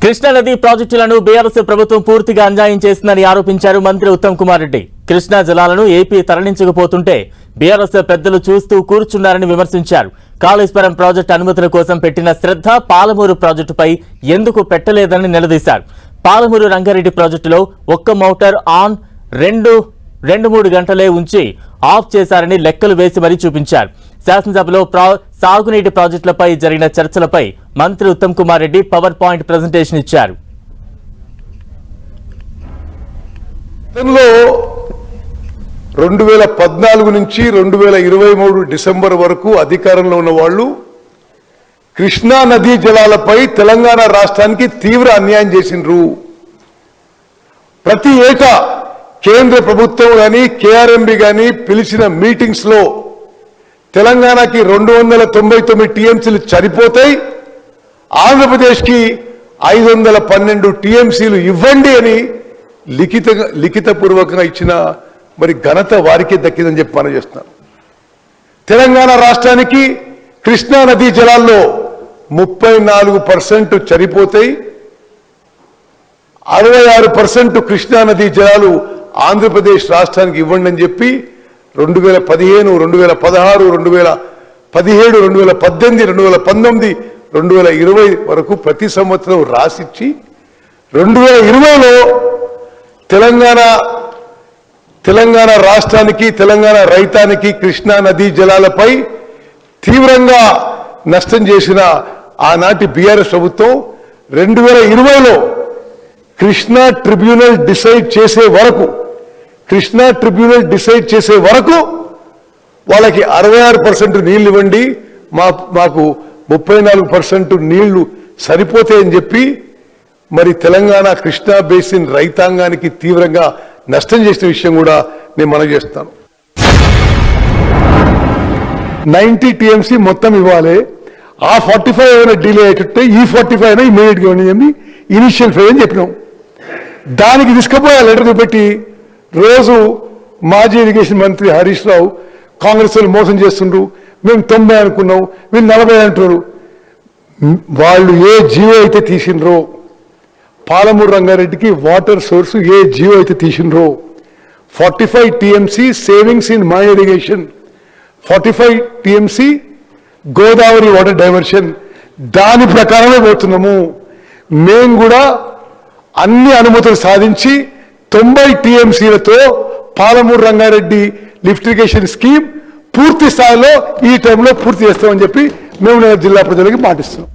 కృష్ణా నది ప్రాజెక్టులను బీఆర్ఎస్ ప్రభుత్వం పూర్తిగా అన్యాయం చేసిందని ఆరోపించారు మంత్రి ఉత్తమ్ కుమార్ రెడ్డి. కృష్ణా జలాలను ఏపీ తరలించకపోతుంటే బీఆర్ఎస్ పెద్దలు చూస్తూ కూర్చున్నారని విమర్శించారు. కాళేశ్వరం ప్రాజెక్టు అనుమతుల కోసం పెట్టిన శ్రద్ధ పాలమూరు ప్రాజెక్టుపై ఎందుకు పెట్టలేదని నిలదీశారు. పాలమూరు రంగారెడ్డి ప్రాజెక్టులో ఒక్క మోటార్ ఆన్ 2-3 గంటలే ఉంచి ఆఫ్ చేశారని లెక్కలు వేసి మరీ చూపించారు. శాసనసభలో సాగునీటి ప్రాజెక్టులపై జరిగిన చర్చలపై మంత్రి Uttam Kumar Reddy power point presentation ఇచ్చారు. 2014 నుంచి 2023 డిసెంబర్ వరకు అధికారంలో ఉన్న వాళ్ళు కృష్ణా నదీ జలాలపై తెలంగాణ రాష్ట్రానికి తీవ్ర అన్యాయం చేసిండ్రు. ప్రతి ఏటా కేంద్ర ప్రభుత్వం కానీ కేఆర్ఎంబి కానీ పిలిచిన మీటింగ్స్ లో తెలంగాణకి 299 టీఎంసీలు సరిపోతాయి, ఆంధ్రప్రదేశ్కి 512 టీఎంసీలు ఇవ్వండి అని లిఖితపూర్వకంగా ఇచ్చిన మరి ఘనత వారికే దక్కిందని చెప్పి మనం చేస్తున్నాం. తెలంగాణ రాష్ట్రానికి కృష్ణా నదీ జలాల్లో 34% సరిపోతాయి, 66% కృష్ణా నదీ జలాలు ఆంధ్రప్రదేశ్ రాష్ట్రానికి ఇవ్వండి అని చెప్పి 2015, 2016, 2017, 2018, 2019, 2020 వరకు ప్రతి సంవత్సరం రాసిచ్చి 2020లో తెలంగాణ రాష్ట్రానికి తెలంగాణ రైతానికి కృష్ణా నదీ జలాలపై తీవ్రంగా నష్టం చేసిన ఆనాటి బీఆర్ఎస్ ప్రభుత్వం 2020లో కృష్ణా ట్రిబ్యునల్ డిసైడ్ చేసే వరకు వాళ్ళకి 66% నీళ్లు ఇవ్వండి, మాకు 34% నీళ్లు సరిపోతాయని చెప్పి మరి తెలంగాణ కృష్ణా బేసిన్ రైతాంగానికి తీవ్రంగా నష్టం చేసిన విషయం కూడా నేను మనవి చేస్తాను. 90 టీఎంసీ మొత్తం ఇవ్వాలి, ఆ 45 ఏమైనా డిలే అయ్యేటట్టే ఈ 45 అయినా ఇమీడియట్గా ఇవ్వండి, ఇనిషియల్ ఫేజ్ అని చెప్పినాం. దానికి తీసుకుపోయి ఆ లెటర్ పెట్టి రోజు మాజీ ఇరిగేషన్ మంత్రి హరీష్ రావు కాంగ్రెస్ వాళ్ళు మోసం చేస్తుండ్రు, మేము 90 అనుకున్నాం, వీళ్ళు 40 అంటున్నారు. వాళ్ళు ఏ జియో అయితే తీసిండ్రో, పాలమూరు రంగారెడ్డికి వాటర్ సోర్సు ఏ జియో అయితే తీసిండ్రో, 45 TMC savings in minor irrigation, 45 TMC Godavari water diversion, దాని ప్రకారమే పోతున్నాము. మేము కూడా అన్ని అనుమతులు సాధించి 90 టీఎంసీలతో Palamuru Rangareddy lift irrigation scheme పూర్తి స్థాయిలో ఈ టైంలో పూర్తి చేస్తామని చెప్పి మేము జిల్లా ప్రజలకి మాటిస్తున్నాం.